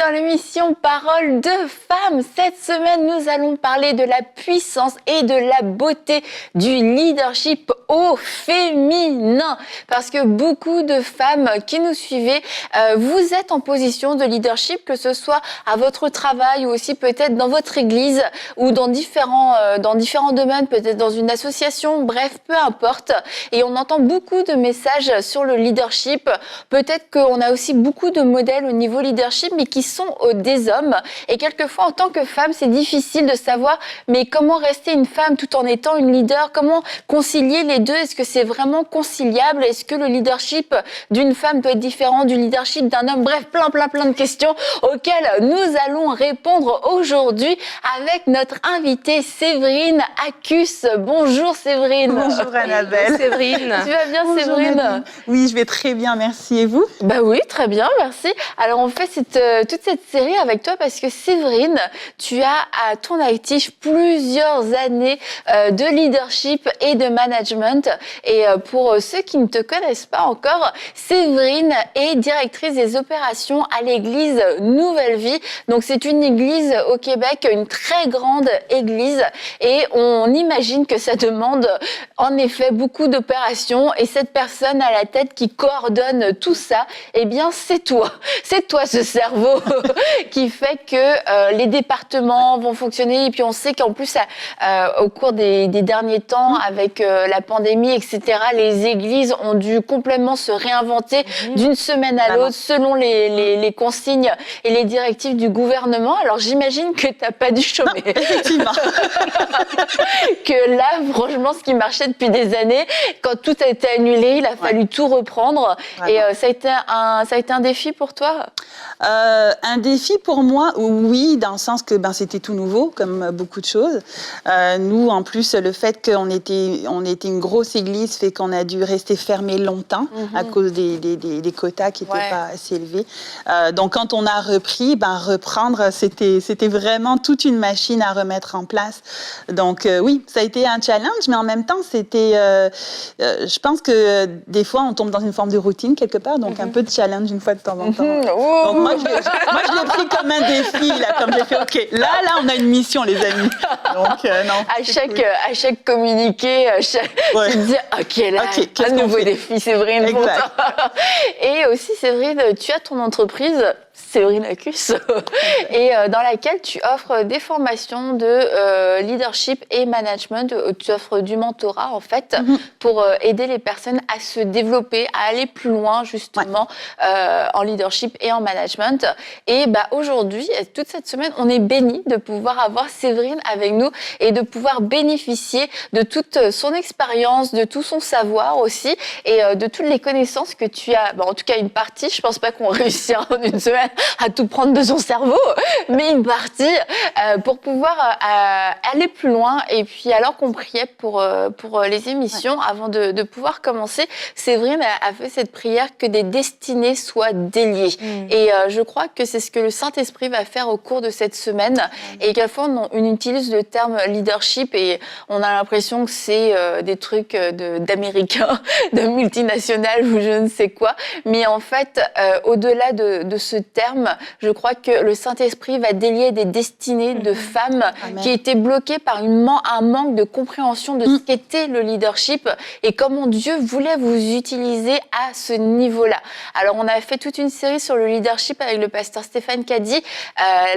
dans l'émission Parole de femmes. Cette semaine, nous allons parler de la puissance et de la beauté du leadership au féminin. Parce que beaucoup de femmes qui nous suivez, vous êtes en position de leadership, que ce soit à votre travail ou aussi peut-être dans votre église ou dans différents domaines, peut-être dans une association, bref, peu importe. Et on entend beaucoup de messages sur le leadership. Peut-être qu'on a aussi beaucoup de modèles au niveau leadership, mais qui sont des hommes. Et quelquefois, en tant que femme, c'est difficile de savoir, mais comment rester une femme tout en étant une leader? Comment concilier les deux? Est-ce que c'est vraiment conciliable? Est-ce que le leadership d'une femme doit être différent du leadership d'un homme? Bref, plein de questions auxquelles nous allons répondre aujourd'hui avec notre invitée Séverine Accus. Bonjour Séverine. Bonjour Annabelle. Séverine. Tu vas bien? Bonjour, Séverine? Nadine. Oui, je vais très bien, merci. Et vous? Bah oui, très bien, merci. Alors on fait toute cette série avec toi parce que Séverine, tu as à ton actif plusieurs années de leadership et de management. Et pour ceux qui ne te connaissent pas encore, Séverine est directrice des opérations à l'église Nouvelle Vie. Donc c'est une église au Québec, une très grande église. Et on imagine que ça demande en effet beaucoup d'opérations. Et cette personne à la tête qui coordonne tout ça, eh bien c'est toi. C'est toi ce cerveau qui fait que les départements vont fonctionner. Et puis on sait qu'en plus, au cours des derniers temps, avec la pandémie, etc., les églises ont dû complètement se réinventer d'une semaine à l'autre selon les consignes et les directives du gouvernement. Alors j'imagine que tu n'as pas dû chômer. Non, effectivement. Que là, franchement, ce qui marchait depuis des années, quand tout a été annulé, il a fallu tout reprendre. Et ça a été un défi pour toi? Un défi pour moi, oui, dans le sens que c'était tout nouveau, comme beaucoup de choses. Nous, en plus, le fait qu'on était une grosse église fait qu'on a dû rester fermé longtemps à cause des quotas qui n'étaient pas assez élevés. Donc, quand on a repris, reprendre, c'était vraiment toute une machine à remettre en place. Donc, oui, ça a été un challenge, mais en même temps, je pense que des fois, on tombe dans une forme de routine quelque part, donc un peu de challenge une fois de temps en temps. Donc, moi, je l'ai pris comme un défi, là, comme j'ai fait, OK, là, on a une mission, les amis. Donc, non. À chaque communiqué, tu te dis, OK, là, un nouveau défi, Séverine. Et aussi, Séverine, tu as ton entreprise, Séverine Accus, et dans laquelle tu offres des formations de leadership et management. Tu offres du mentorat, en fait, pour aider les personnes à se développer, à aller plus loin, justement, en leadership et en management. Et aujourd'hui, toute cette semaine, on est bénis de pouvoir avoir Séverine avec nous et de pouvoir bénéficier de toute son expérience, de tout son savoir aussi, et de toutes les connaissances que tu as. En tout cas, une partie, je pense pas qu'on réussira en une semaine à tout prendre de son cerveau, mais une partie pour pouvoir aller plus loin. Et puis, alors qu'on priait pour les émissions, avant de pouvoir commencer, Séverine a fait cette prière que des destinées soient déliées. Et je crois que c'est ce que le Saint-Esprit va faire au cours de cette semaine. Et quelquefois, on utilise le terme leadership et on a l'impression que c'est des trucs d'Américains, de multinationales ou je ne sais quoi. Mais en fait, au-delà de ce terme, je crois que le Saint-Esprit va délier des destinées de femmes qui étaient bloquées par un manque de compréhension de ce qu'était le leadership et comment Dieu voulait vous utiliser à ce niveau-là. Alors, on a fait toute une série sur le leadership avec le pasteur Stéphane Caddy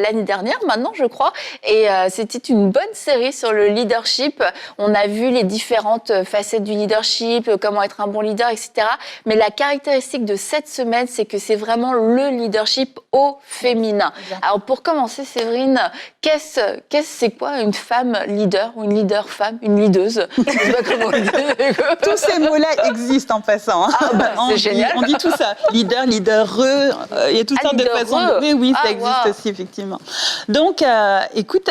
l'année dernière, maintenant, je crois. Et c'était une bonne série sur le leadership. On a vu les différentes facettes du leadership, comment être un bon leader, etc. Mais la caractéristique de cette semaine, c'est que c'est vraiment le leadership au féminin. Alors, pour commencer, Séverine, c'est quoi une femme leader ou une leader femme, une leaduse? Je sais pas comment on le dit. Tous ces mots-là existent en passant. C'est génial. On dit tout ça. Leader, leadereux, il y a toutes sortes de façons. Oui, ça existe aussi, effectivement. Donc, écoute,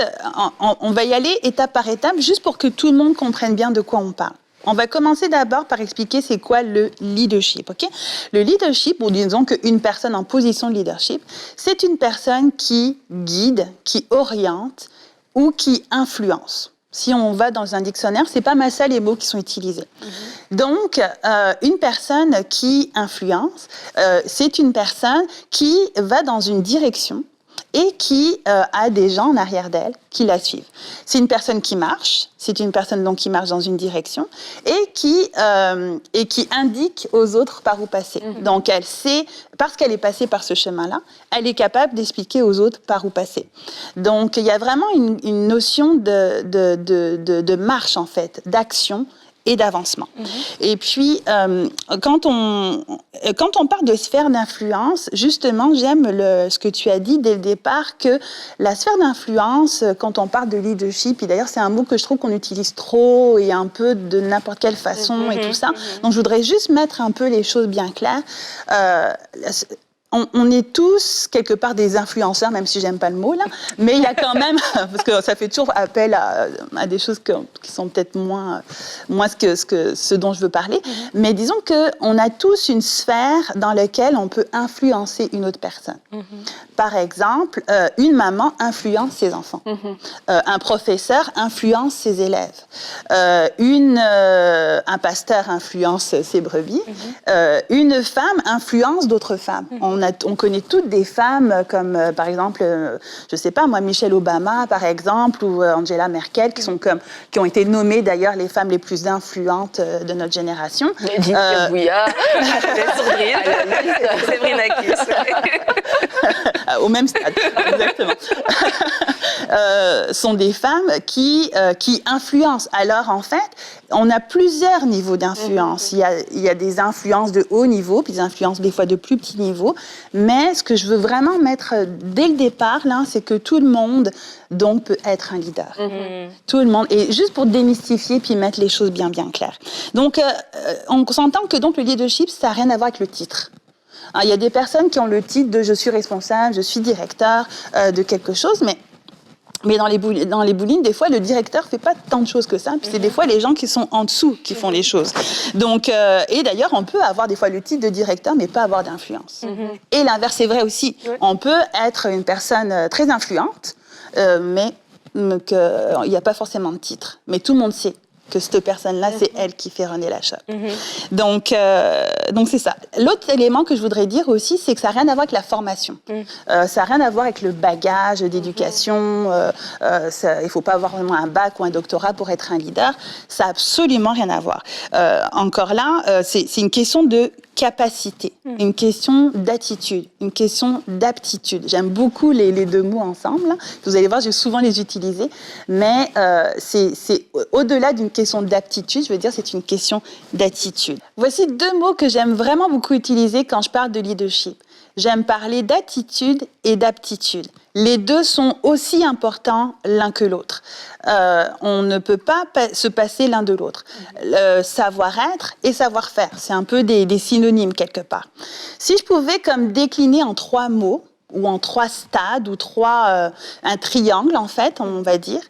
on va y aller étape par étape, juste pour que tout le monde comprenne bien de quoi on parle. On va commencer d'abord par expliquer c'est quoi le leadership. Okay? Le leadership, ou disons qu'une personne en position de leadership, c'est une personne qui guide, qui oriente ou qui influence. Si on va dans un dictionnaire, c'est pas mal ça les mots qui sont utilisés. Donc, une personne qui influence, c'est une personne qui va dans une direction et qui a des gens en arrière d'elle qui la suivent. C'est une personne qui marche, c'est une personne donc qui marche dans une direction et qui indique aux autres par où passer. Donc elle sait, parce qu'elle est passée par ce chemin-là, elle est capable d'expliquer aux autres par où passer. Donc il y a vraiment une notion de marche en fait, d'action et d'avancement. Et puis, quand on parle de sphère d'influence, justement, j'aime ce que tu as dit dès le départ, que la sphère d'influence, quand on parle de leadership, et d'ailleurs c'est un mot que je trouve qu'on utilise trop et un peu de n'importe quelle façon et tout ça, donc je voudrais juste mettre un peu les choses bien claires. On est tous, quelque part, des influenceurs, même si j'aime pas le mot, là. Mais il y a quand même, parce que ça fait toujours appel à des choses qui sont peut-être moins ce dont je veux parler. Mais disons qu'on a tous une sphère dans laquelle on peut influencer une autre personne. Par exemple, une maman influence ses enfants. Un professeur influence ses élèves. Un pasteur influence ses brebis. Une femme influence d'autres femmes. On connaît toutes des femmes comme, par exemple, je sais pas moi, Michelle Obama, par exemple, ou Angela Merkel, qui ont été nommées d'ailleurs les femmes les plus influentes de notre génération. Edith Bouya, Séverine Akis. Au même stade, exactement. Sont des femmes qui influencent. Alors, en fait, on a plusieurs niveaux d'influence. Il y a des influences de haut niveau, puis des influences des fois de plus petit niveau. Mais ce que je veux vraiment mettre dès le départ, là, c'est que tout le monde, donc, peut être un leader. Tout le monde. Et juste pour démystifier, puis mettre les choses bien, bien claires. Donc, on s'entend que donc, le leadership, ça n'a rien à voir avec le titre. Il y a des personnes qui ont le titre de « je suis responsable, je suis directeur de quelque chose », mais dans les bowling, des fois, le directeur ne fait pas tant de choses que ça. Puis c'est des fois les gens qui sont en dessous qui font les choses. Donc, et d'ailleurs, on peut avoir des fois le titre de directeur, mais pas avoir d'influence. Et l'inverse est vrai aussi. On peut être une personne très influente, mais qu'il n'y a pas forcément de titre. Mais tout le monde sait que cette personne-là, c'est elle qui fait runner la shop. Donc c'est ça. L'autre élément que je voudrais dire aussi, c'est que ça n'a rien à voir avec la formation. Ça n'a rien à voir avec le bagage d'éducation. Il ne faut pas avoir vraiment un bac ou un doctorat pour être un leader. Ça n'a absolument rien à voir. Encore là, c'est une question de capacité, une question d'attitude, une question d'aptitude. J'aime beaucoup les deux mots ensemble. Vous allez voir, je vais souvent les utiliser. Mais c'est au-delà d'une question d'aptitude, je veux dire, c'est une question d'attitude. Voici deux mots que j'aime vraiment beaucoup utiliser quand je parle de leadership. J'aime parler d'attitude et d'aptitude. Les deux sont aussi importants l'un que l'autre. On ne peut pas se passer l'un de l'autre. Savoir-être et savoir-faire, c'est un peu des synonymes quelque part. Si je pouvais comme décliner en 3 mots, ou en 3 stades, ou un triangle en fait, on va dire,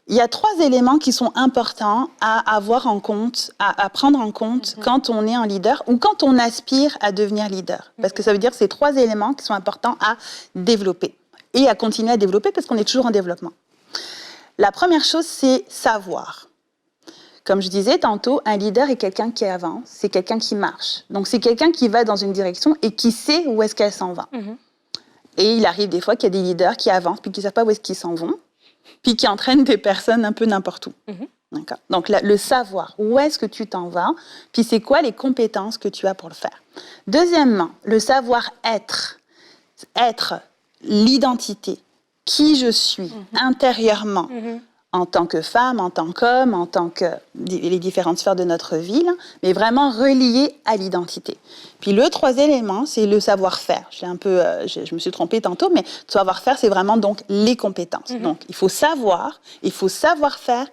il y a 3 éléments qui sont importants à avoir en compte, à prendre en compte quand on est un leader ou quand on aspire à devenir leader. Parce que ça veut dire que c'est 3 éléments qui sont importants à développer et à continuer à développer parce qu'on est toujours en développement. La première chose, c'est savoir. Comme je disais tantôt, un leader est quelqu'un qui avance, c'est quelqu'un qui marche. Donc c'est quelqu'un qui va dans une direction et qui sait où est-ce qu'elle s'en va. Et il arrive des fois qu'il y a des leaders qui avancent puis qui ne savent pas où est-ce qu'ils s'en vont, puis qui entraînent des personnes un peu n'importe où. D'accord. Donc le savoir, où est-ce que tu t'en vas, puis c'est quoi les compétences que tu as pour le faire. Deuxièmement, le savoir-être, être l'identité, qui je suis intérieurement, en tant que femme, en tant qu'homme, en tant que les différentes sphères de notre vie, là, mais vraiment relié à l'identité. Puis le 3 élément, c'est le savoir-faire. Je me suis trompée tantôt, mais le savoir-faire, c'est vraiment donc les compétences. Donc il faut savoir faire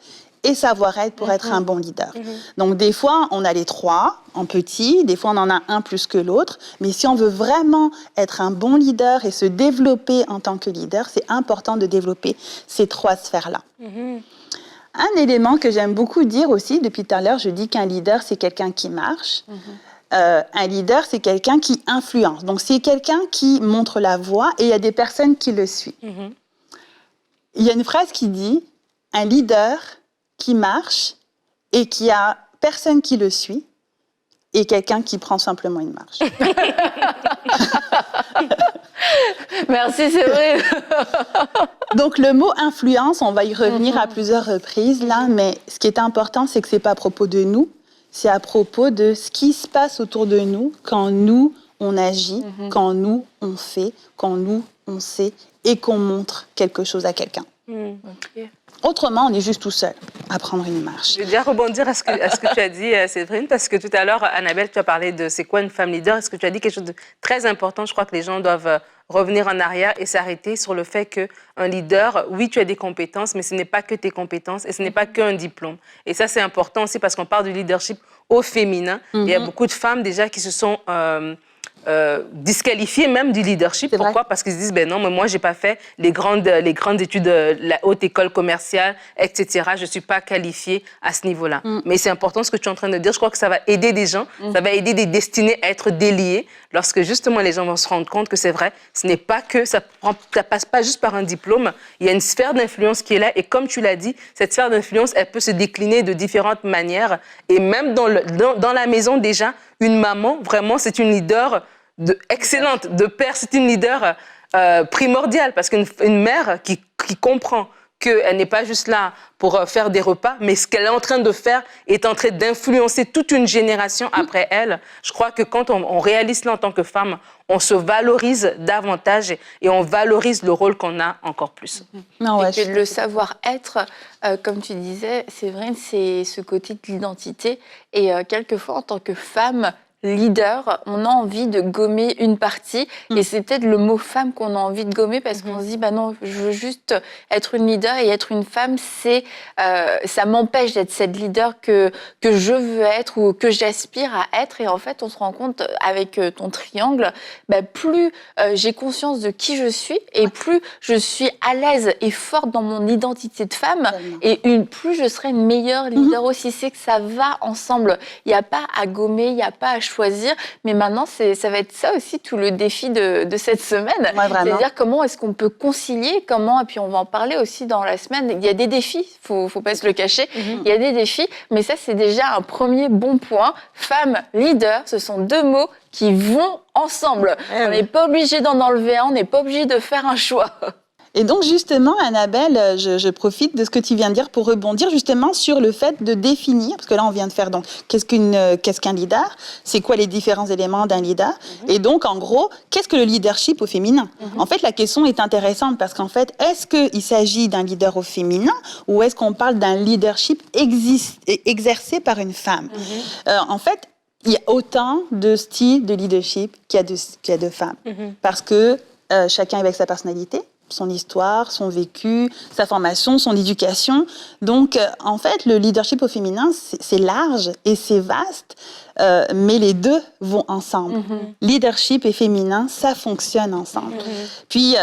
et savoir-être pour être un bon leader. Donc des fois, on a les 3 en petit, des fois on en a un plus que l'autre, mais si on veut vraiment être un bon leader et se développer en tant que leader, c'est important de développer ces 3 sphères-là. Un élément que j'aime beaucoup dire aussi, depuis tout à l'heure, je dis qu'un leader, c'est quelqu'un qui marche. Un leader, c'est quelqu'un qui influence. Donc c'est quelqu'un qui montre la voie et il y a des personnes qui le suivent. Il y a une phrase qui dit « un leader qui marche et qui a personne qui le suit et quelqu'un qui prend simplement une marche. » Merci, Séverine. Donc, le mot influence, on va y revenir à plusieurs reprises, là, mais ce qui est important, c'est que c'est pas à propos de nous, c'est à propos de ce qui se passe autour de nous quand nous, on agit, quand nous, on fait, quand nous, on sait et qu'on montre quelque chose à quelqu'un. Okay. Autrement, on est juste tout seul à prendre une marche. Je vais déjà rebondir à ce que tu as dit, Séverine, parce que tout à l'heure, Annabelle, tu as parlé de c'est quoi une femme leader. Est-ce que tu as dit quelque chose de très important? Je crois que les gens doivent revenir en arrière et s'arrêter sur le fait qu'un leader, oui, tu as des compétences, mais ce n'est pas que tes compétences et ce n'est pas qu'un diplôme. Et ça, c'est important aussi parce qu'on parle du leadership au féminin. Il y a beaucoup de femmes déjà qui se sont disqualifiés même du leadership. Pourquoi? Parce qu'ils se disent, ben non, mais moi, j'ai pas fait les grandes études, la haute école commerciale, etc. Je suis pas qualifiée à ce niveau-là. Mais c'est important ce que tu es en train de dire. Je crois que ça va aider des gens, ça va aider des destinées à être déliées lorsque justement les gens vont se rendre compte que c'est vrai, ce n'est pas que, ça passe pas juste par un diplôme. Il y a une sphère d'influence qui est là et comme tu l'as dit, cette sphère d'influence, elle peut se décliner de différentes manières et même dans la maison déjà, une maman, vraiment, c'est une leader excellente, de père, c'est une leader primordiale parce qu'une mère qui comprend qu'elle n'est pas juste là pour faire des repas, mais ce qu'elle est en train de faire est en train d'influencer toute une génération après elle. Je crois que quand on réalise cela en tant que femme, on se valorise davantage et on valorise le rôle qu'on a encore plus. Non, ouais, et que le savoir-être, comme tu disais, c'est vrai, c'est ce côté de l'identité. Et quelquefois, en tant que femme, leader, on a envie de gommer une partie et c'est peut-être le mot femme qu'on a envie de gommer parce qu'on se dit bah non, je veux juste être une leader et être une femme, c'est ça m'empêche d'être cette leader que je veux être ou que j'aspire à être et en fait on se rend compte avec ton triangle, bah, plus j'ai conscience de qui je suis et plus je suis à l'aise et forte dans mon identité de femme et plus je serai une meilleure leader aussi, c'est que ça va ensemble, il n'y a pas à gommer, il n'y a pas à choisir, mais maintenant ça va être ça aussi tout le défi de cette semaine, c'est-à-dire comment est-ce qu'on peut concilier, et puis on va en parler aussi dans la semaine, il y a des défis, faut pas se le cacher, il y a des défis, mais ça c'est déjà un premier bon point, femme, leader, ce sont deux mots qui vont ensemble, on n'est pas obligé d'en enlever un, on n'est pas obligé de faire un choix. Et donc justement, Annabelle, je profite de ce que tu viens de dire pour rebondir justement sur le fait de définir, parce que là on vient de faire donc qu'est-ce qu'un leader, c'est quoi les différents éléments d'un leader, et donc en gros, qu'est-ce que le leadership au féminin? En fait, la question est intéressante parce qu'en fait, est-ce qu'il s'agit d'un leader au féminin ou est-ce qu'on parle d'un leadership exercé par une femme? En fait, il y a autant de styles de leadership qu'il y a de femmes, parce que chacun avec sa personnalité, son histoire, son vécu, sa formation, son éducation. Donc, en fait, le leadership au féminin, c'est large et c'est vaste, mais les deux vont ensemble. Leadership et féminin, ça fonctionne ensemble. Puis,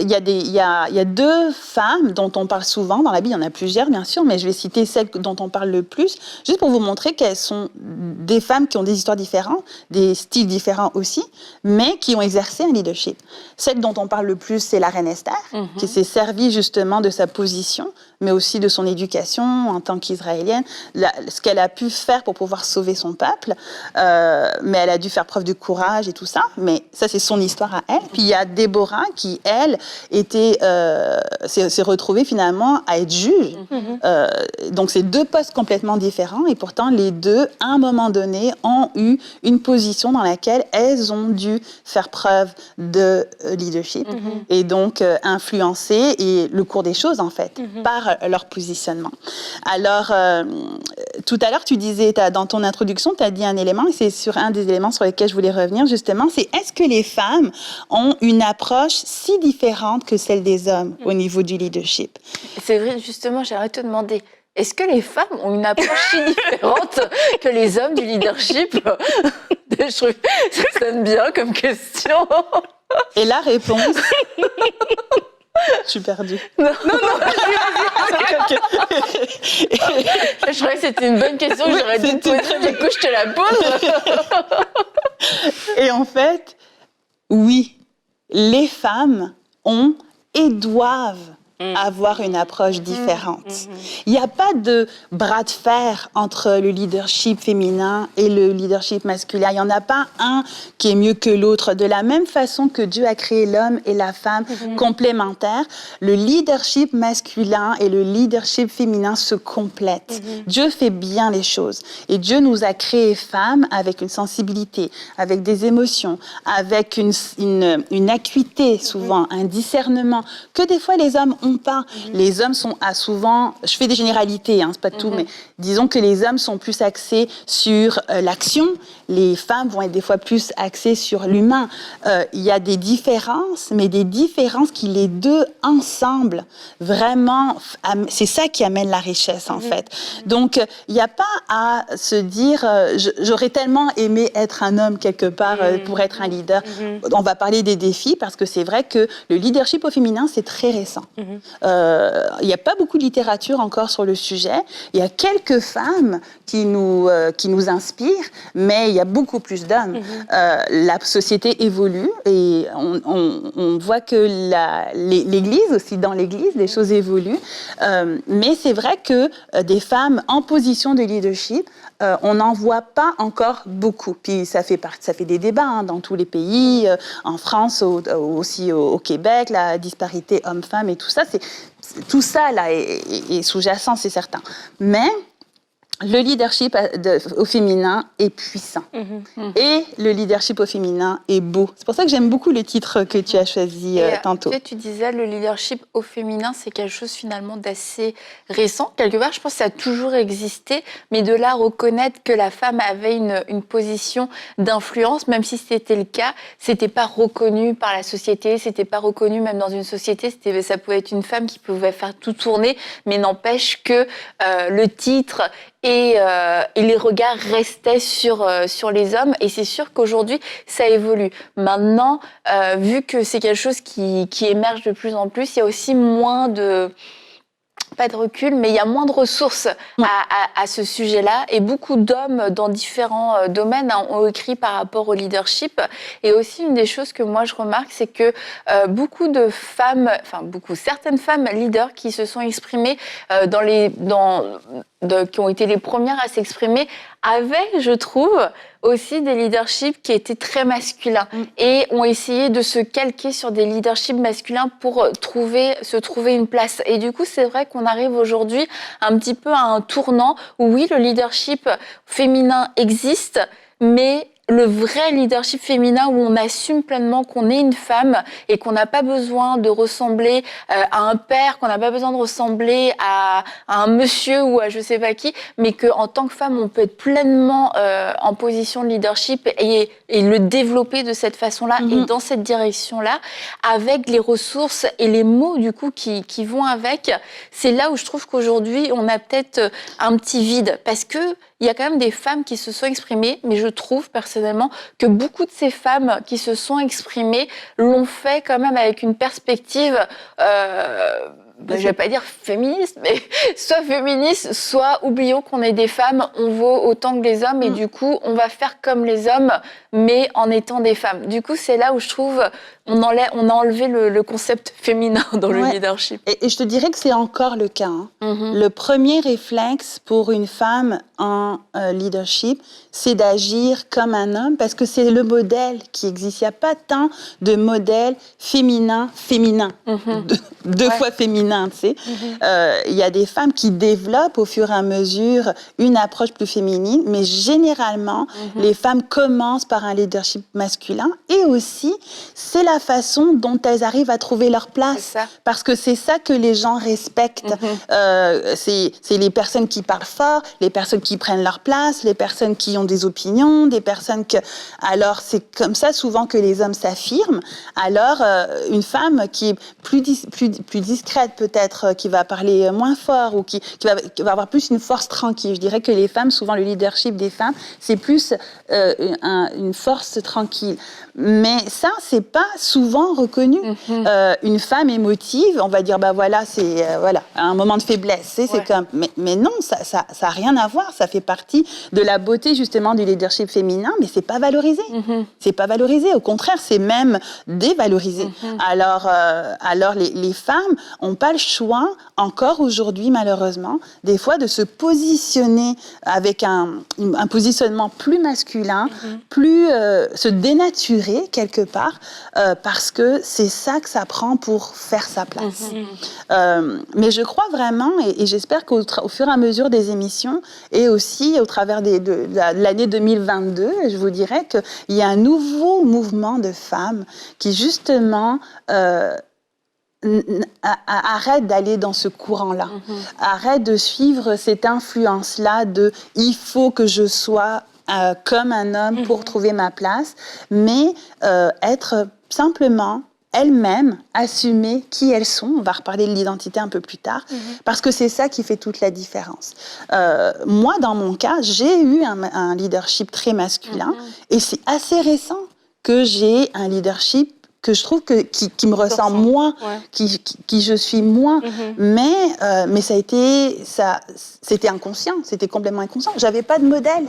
il y a deux femmes dont on parle souvent dans la Bible. Il y en a plusieurs, bien sûr, mais je vais citer celles dont on parle le plus, juste pour vous montrer qu'elles sont des femmes qui ont des histoires différentes, des styles différents aussi, mais qui ont exercé un leadership. Celle dont on parle le plus, c'est la reine Esther, qui s'est servie justement de sa position, mais aussi de son éducation en tant qu'Israélienne, ce qu'elle a pu faire pour pouvoir sauver son peuple, mais elle a dû faire preuve de courage et tout ça, mais ça c'est son histoire à elle. Puis il y a Déborah qui, elle, s'est retrouvée finalement à être juge. Donc c'est deux postes complètement différents et pourtant les deux, à un moment donné, ont eu une position dans laquelle elles ont dû faire preuve de leadership et donc influencer et le cours des choses en fait par leur positionnement. Alors tout à l'heure tu disais dans ton introduction tu as dit un élément et c'est sur un des éléments sur lesquels je voulais revenir justement, c'est est-ce que les femmes ont une approche si différente que celle des hommes au niveau du leadership? C'est vrai, justement, j'aimerais te demander, est-ce que les femmes ont une approche si différente que les hommes du leadership? Je trouve que ça sonne bien comme question. Et la réponse... Je suis perdue. Non, vas-y. Je croyais que c'était une bonne question que j'aurais dû te poser, du coup je te la pose. Et en fait, oui, les femmes ont et doivent avoir une approche différente. Il n'y a pas de bras de fer entre le leadership féminin et le leadership masculin. Il n'y en a pas un qui est mieux que l'autre. De la même façon que Dieu a créé l'homme et la femme complémentaires, le leadership masculin et le leadership féminin se complètent. Dieu fait bien les choses. Et Dieu nous a créés femmes avec une sensibilité, avec des émotions, avec une acuité souvent, un discernement, que des fois les hommes n'ont pas. Les hommes sont souvent, je fais des généralités, hein, c'est pas tout, mais disons que les hommes sont plus axés sur l'action, les femmes vont être des fois plus axées sur l'humain. Il y a des différences, mais des différences qui les deux ensemble, vraiment, c'est ça qui amène la richesse en fait. Donc, il n'y a pas à se dire, j'aurais tellement aimé être un homme quelque part pour être un leader. On va parler des défis parce que c'est vrai que le leadership au féminin, c'est très récent. Il n'y a pas beaucoup de littérature encore sur le sujet. Il y a quelques femmes qui nous inspirent, mais il y a beaucoup plus d'hommes. La société évolue et on voit que l'Église, aussi dans l'Église, les choses évoluent. Mais c'est vrai que des femmes en position de leadership, on n'en voit pas encore beaucoup. Puis ça fait des débats dans tous les pays, en France, aussi au Québec, la disparité homme-femme et tout ça. Tout ça là est sous-jacent, c'est certain. Mais le leadership au féminin est puissant. Et le leadership au féminin est beau. C'est pour ça que j'aime beaucoup le titre que tu as choisi tantôt. Tu disais, le leadership au féminin, c'est quelque chose finalement d'assez récent. Quelque part, je pense que ça a toujours existé, mais de là reconnaître que la femme avait une position d'influence, même si c'était le cas, c'était pas reconnu par la société, c'était pas reconnu même dans une société, ça pouvait être une femme qui pouvait faire tout tourner, mais n'empêche que le titre et les regards restaient sur les hommes. Et c'est sûr qu'aujourd'hui, ça évolue. Maintenant, vu que c'est quelque chose qui émerge de plus en plus, il y a aussi moins de... pas de recul, mais il y a moins de ressources à ce sujet-là. Et beaucoup d'hommes dans différents domaines ont écrit par rapport au leadership. Et aussi, une des choses que moi, je remarque, c'est que beaucoup de femmes, certaines femmes leaders qui se sont exprimées qui ont été les premières à s'exprimer, avaient, je trouve, aussi des leaderships qui étaient très masculins et ont essayé de se calquer sur des leaderships masculins pour se trouver une place. Et du coup, c'est vrai qu'on arrive aujourd'hui un petit peu à un tournant où oui, le leadership féminin existe, mais le vrai leadership féminin où on assume pleinement qu'on est une femme et qu'on n'a pas besoin de ressembler à un père, qu'on n'a pas besoin de ressembler à un monsieur ou à je sais pas qui, mais qu'en tant que femme, on peut être pleinement en position de leadership et le développer de cette façon-là et dans cette direction-là, avec les ressources et les mots du coup qui vont avec. C'est là où je trouve qu'aujourd'hui, on a peut-être un petit vide parce que il y a quand même des femmes qui se sont exprimées, mais je trouve personnellement que beaucoup de ces femmes qui se sont exprimées l'ont fait quand même avec une perspective, je vais pas dire féministe, mais soit féministe, soit oublions qu'on est des femmes, on vaut autant que les hommes et du coup on va faire comme les hommes, mais en étant des femmes. Du coup, c'est là où je trouve on a enlevé le concept féminin dans le leadership. Et je te dirais que c'est encore le cas. Le premier réflexe pour une femme en leadership, c'est d'agir comme un homme parce que c'est le modèle qui existe. Il n'y a pas tant de modèles féminins. Deux fois féminin, tu sais. Il y a des femmes qui développent au fur et à mesure une approche plus féminine, mais généralement, les femmes commencent par un leadership masculin et aussi, c'est la façon dont elles arrivent à trouver leur place. Parce que c'est ça que les gens respectent. C'est les personnes qui parlent fort, les personnes qui prennent leur place, les personnes qui ont des opinions, des personnes que... Alors, c'est comme ça souvent que les hommes s'affirment. Alors, une femme qui est plus discrète peut-être, qui va parler moins fort ou qui va avoir plus une force tranquille. Je dirais que les femmes, souvent le leadership des femmes, c'est plus une force tranquille. Mais ça, c'est pas souvent reconnu. Une femme émotive, on va dire, c'est un moment de faiblesse. C'est comme, mais non, ça a rien à voir. Ça fait partie de la beauté justement du leadership féminin, mais c'est pas valorisé. C'est pas valorisé. Au contraire, c'est même dévalorisé. Alors les femmes ont pas pas le choix, encore aujourd'hui malheureusement, des fois de se positionner avec un positionnement plus masculin, plus se dénaturer quelque part, parce que c'est ça que ça prend pour faire sa place. Mais je crois vraiment, et j'espère qu'au fur et à mesure des émissions, et aussi au travers de l'année 2022, je vous dirais qu'il y a un nouveau mouvement de femmes qui justement arrête d'aller dans ce courant-là, arrête de suivre cette influence-là de « il faut que je sois comme un homme pour trouver ma place », mais être simplement elles-mêmes, assumer qui elles sont. On va reparler de l'identité un peu plus tard, parce que c'est ça qui fait toute la différence. Moi, dans mon cas, j'ai eu un leadership très masculin, et c'est assez récent que j'ai un leadership que je trouve qui me ressemble moins, qui je suis moins. Mais c'était inconscient, c'était complètement inconscient. J'avais pas de modèle.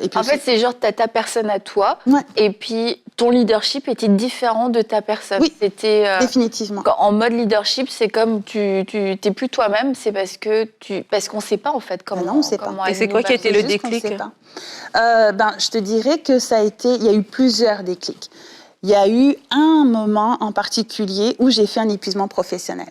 Et puis en fait, c'est genre, t'as ta personne à toi, et puis ton leadership était différent de ta personne. Oui, c'était, définitivement. En mode leadership, c'est comme tu t'es plus toi-même, c'est parce qu'on sait pas en fait comment. Non, on sait pas. Et c'est quoi qui a été le déclic? Je te dirais que il y a eu plusieurs déclics. Il y a eu un moment en particulier où j'ai fait un épuisement professionnel.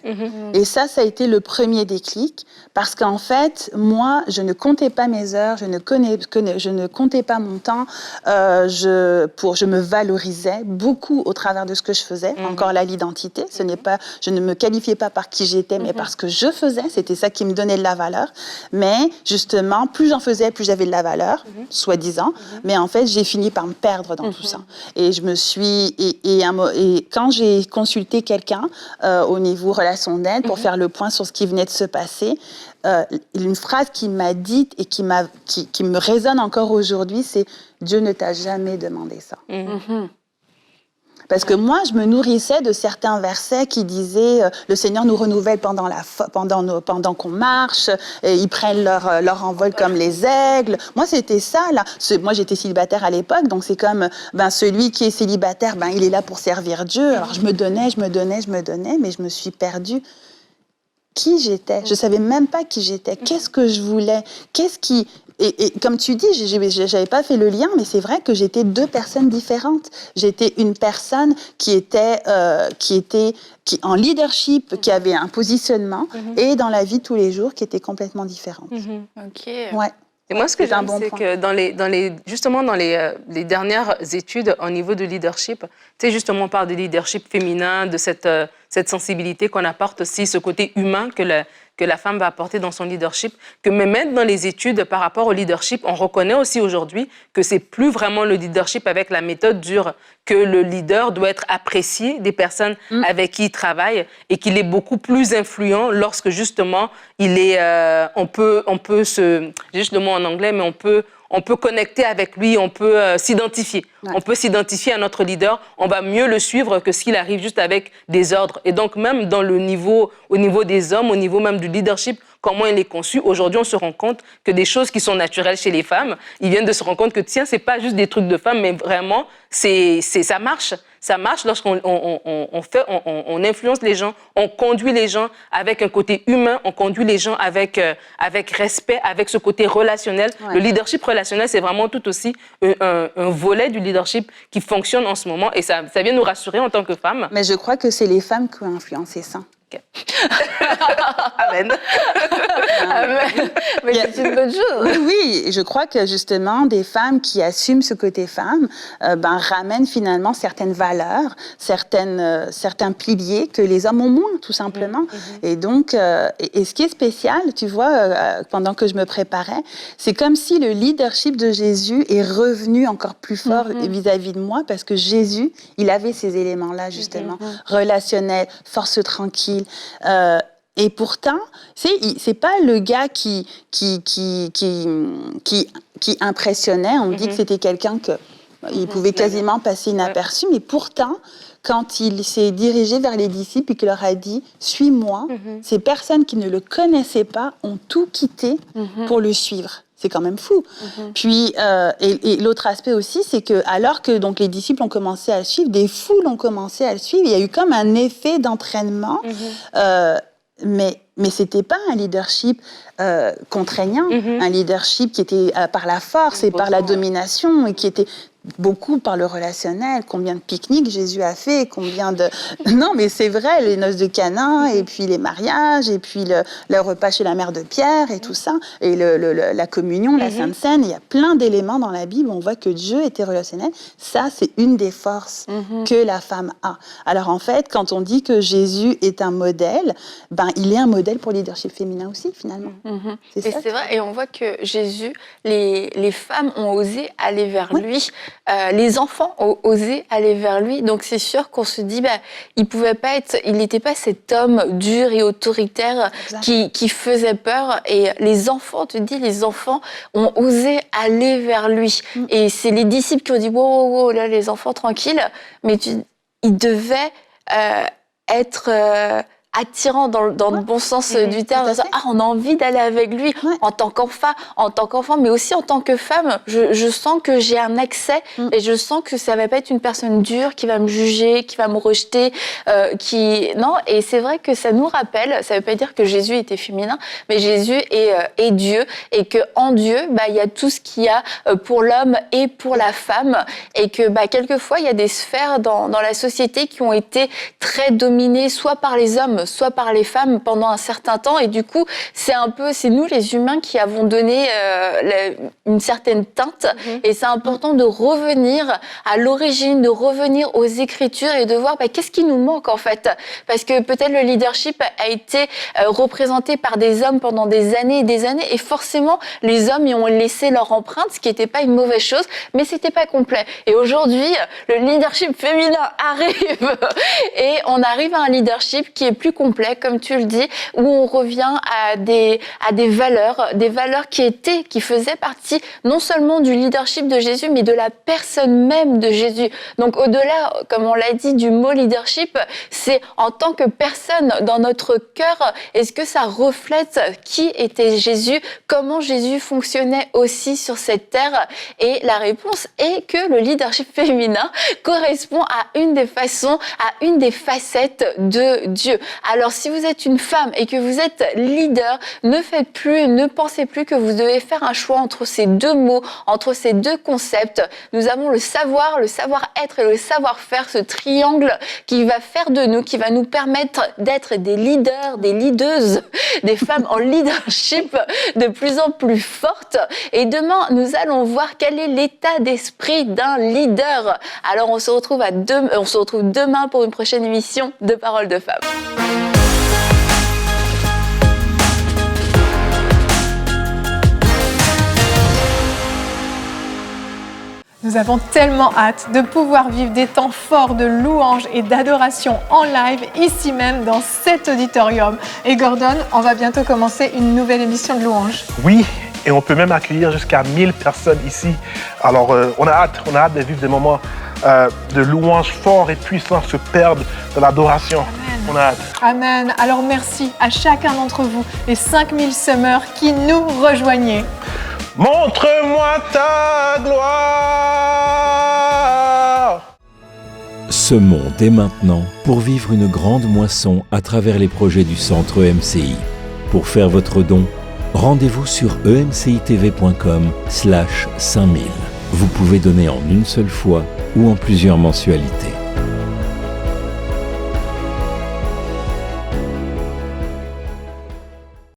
Et ça a été le premier déclic, parce qu'en fait, moi, je ne comptais pas mes heures, je ne comptais pas mon temps, je me valorisais beaucoup au travers de ce que je faisais. Encore là, l'identité, je ne me qualifiais pas par qui j'étais, mais parce que je faisais, c'était ça qui me donnait de la valeur. Mais justement, plus j'en faisais, plus j'avais de la valeur, soi-disant. Mais en fait, j'ai fini par me perdre dans tout ça. Et je me suis et quand j'ai consulté quelqu'un au niveau relation d'aide pour faire le point sur ce qui venait de se passer, une phrase qu'il m'a dite et qui me résonne encore aujourd'hui, c'est « Dieu ne t'a jamais demandé ça ». Parce que moi, je me nourrissais de certains versets qui disaient le Seigneur nous renouvelle pendant qu'on marche, et ils prennent leur envol comme les aigles. Moi, c'était ça, là. Moi, j'étais célibataire à l'époque, donc c'est comme celui qui est célibataire, il est là pour servir Dieu. Alors, je me donnais, mais je me suis perdue. Qui j'étais? Je savais même pas qui j'étais. Qu'est-ce que je voulais? Et comme tu dis, j'avais pas fait le lien, mais c'est vrai que j'étais deux personnes différentes. J'étais une personne qui était en leadership, qui avait un positionnement, et dans la vie de tous les jours, qui était complètement différente. Ok. Ouais. Et moi, ce que j'aime, c'est que dans les dernières études au niveau de leadership, tu sais, justement, on parle de leadership féminin, de cette sensibilité qu'on apporte aussi, ce côté humain que la femme va apporter dans son leadership, que même dans les études par rapport au leadership, on reconnaît aussi aujourd'hui que c'est plus vraiment le leadership avec la méthode dure, que le leader doit être apprécié des personnes avec qui il travaille, et qu'il est beaucoup plus influent lorsque justement il est, on peut j'ai juste le mot en anglais, mais on peut connecter avec lui, on peut s'identifier. Ouais. On peut s'identifier à notre leader, on va mieux le suivre que s'il arrive juste avec des ordres. Et donc même au niveau des hommes, au niveau même du leadership, comment il est conçu, aujourd'hui on se rend compte que des choses qui sont naturelles chez les femmes, ils viennent de se rendre compte que tiens, c'est pas juste des trucs de femmes, mais vraiment, ça marche. Ça marche lorsqu'on influence les gens, on conduit les gens avec un côté humain, on conduit les gens avec respect, avec ce côté relationnel. Ouais. Le leadership relationnel, c'est vraiment tout aussi un volet du leadership qui fonctionne en ce moment, et ça vient nous rassurer en tant que femmes. Mais je crois que c'est les femmes qui ont influencé ça. Amen. Amen. Mais c'est une bonne chose. Oui, je crois que justement, des femmes qui assument ce côté femme ramènent finalement certaines valeurs, certains piliers que les hommes ont moins, tout simplement. Et donc, et ce qui est spécial, tu vois, pendant que je me préparais, c'est comme si le leadership de Jésus est revenu encore plus fort vis-à-vis de moi, parce que Jésus, il avait ces éléments-là, justement, relationnels, force tranquille. Et pourtant, c'est pas le gars qui impressionnait. On dit que c'était quelqu'un il pouvait quasiment passer inaperçu, mais pourtant, quand il s'est dirigé vers les disciples et qu'il leur a dit « Suis-moi », ces personnes qui ne le connaissaient pas ont tout quitté pour le suivre. C'est quand même fou. Puis, et l'autre aspect aussi, c'est que alors que donc les disciples ont commencé à le suivre, des foules ont commencé à le suivre. Il y a eu comme un effet d'entraînement, mais c'était pas un leadership contraignant, un leadership qui était par la force et par la domination et qui était beaucoup par le relationnel. Combien de pique-niques Jésus a fait, combien de... Non, mais c'est vrai, les noces de Cana, et puis les mariages, et puis le repas chez la mère de Pierre, et tout ça, et la communion, la Sainte Seine. Il y a plein d'éléments dans la Bible où on voit que Dieu était relationnel. Ça, c'est une des forces que la femme a. Alors, en fait, quand on dit que Jésus est un modèle, ben, il est un modèle pour le leadership féminin aussi, finalement. C'est vrai, et on voit que Jésus, les femmes ont osé aller vers lui. Les enfants ont osé aller vers lui, donc c'est sûr qu'on se dit, il n'était pas cet homme dur et autoritaire qui faisait peur. Et les enfants, les enfants ont osé aller vers lui. Et c'est les disciples qui ont dit, wow, là, les enfants tranquilles, mais ils devaient être attirant dans le bon sens du terme. On a envie d'aller avec lui en tant qu'enfant, mais aussi en tant que femme. Je sens que j'ai un accès et je sens que ça va pas être une personne dure qui va me juger, qui va me rejeter, non. Et c'est vrai que ça nous rappelle. Ça veut pas dire que Jésus était féminin, mais Jésus est Dieu et que en Dieu, il y a tout ce qu'il y a pour l'homme et pour la femme, et que quelquefois il y a des sphères dans la société qui ont été très dominées soit par les hommes, soit par les femmes pendant un certain temps, et du coup c'est nous les humains qui avons donné une certaine teinte, et c'est important de revenir à l'origine, de revenir aux Écritures et de voir qu'est-ce qui nous manque en fait, parce que peut-être le leadership a été représenté par des hommes pendant des années et des années, et forcément les hommes y ont laissé leur empreinte, ce qui n'était pas une mauvaise chose, mais c'était pas complet. Et aujourd'hui le leadership féminin arrive et on arrive à un leadership qui est plus complet, comme tu le dis, où on revient à des valeurs qui faisaient partie non seulement du leadership de Jésus, mais de la personne même de Jésus. Donc au-delà, comme on l'a dit, du mot leadership, c'est en tant que personne dans notre cœur, est-ce que ça reflète qui était Jésus, comment Jésus fonctionnait aussi sur cette terre? Et la réponse est que le leadership féminin correspond à une des façons, à une des facettes de Dieu. Alors, si vous êtes une femme et que vous êtes leader, ne pensez plus que vous devez faire un choix entre ces deux mots, entre ces deux concepts. Nous avons le savoir-être et le savoir-faire, ce triangle qui va faire de nous, qui va nous permettre d'être des leaders, des leadeuses, des femmes en leadership de plus en plus fortes. Et demain, nous allons voir quel est l'état d'esprit d'un leader. Alors, on se retrouve demain pour une prochaine émission de Paroles de Femmes. Nous avons tellement hâte de pouvoir vivre des temps forts de louange et d'adoration en live, ici même dans cet auditorium. Et Gordon, on va bientôt commencer une nouvelle émission de louange. Oui, et on peut même accueillir jusqu'à 1000 personnes ici. Alors, on a hâte de vivre des moments de louange forts et puissants, se perdre de l'adoration. Amen. On a hâte. Amen. Alors merci à chacun d'entre vous, les 5000 semeurs qui nous rejoignez. Montre-moi ta gloire. Semons dès maintenant pour vivre une grande moisson à travers les projets du Centre EMCI. Pour faire votre don, rendez-vous sur emcitv.com/5000. Vous pouvez donner en une seule fois ou en plusieurs mensualités.